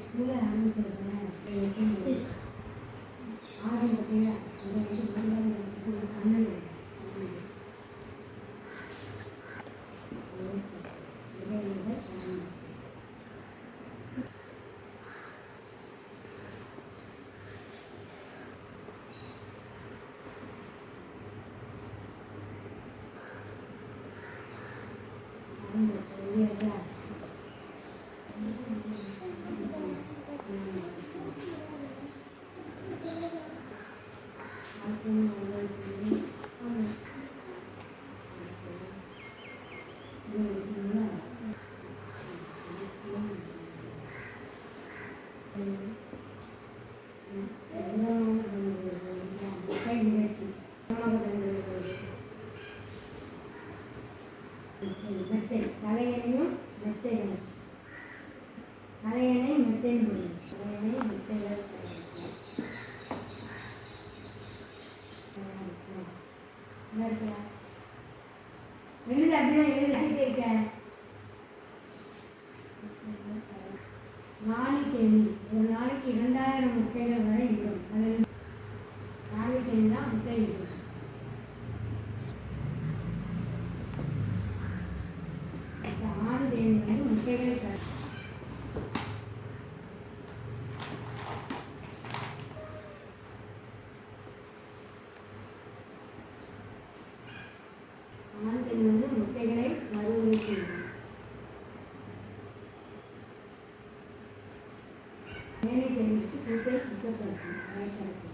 ஸ்கூலில் ஆரம்பிச்சிருக்கேன் ஆரம்பத்தில் பன்னெண்டு தலையணையும் மெத்தையும் தலையணை மெத்தையும் தலையணை மெத்தைகள் எழுத அப்படிதான் எழுதிட்டு இருக்கேன். நாளிக்கேணி ஒரு நாளைக்கு 2000 முட்டைகள் வரை இடும். அதில் நாளிக்கேணி தான் முட்டை இடும். ஆண் தேனி வந்து முட்டைகளை தரும். ஆண் தேனி வந்து முட்டைகளை மறுவரை செய்யும். வேலை செய்வதற்கு கூட்டை சுத்தப்படுத்தும்.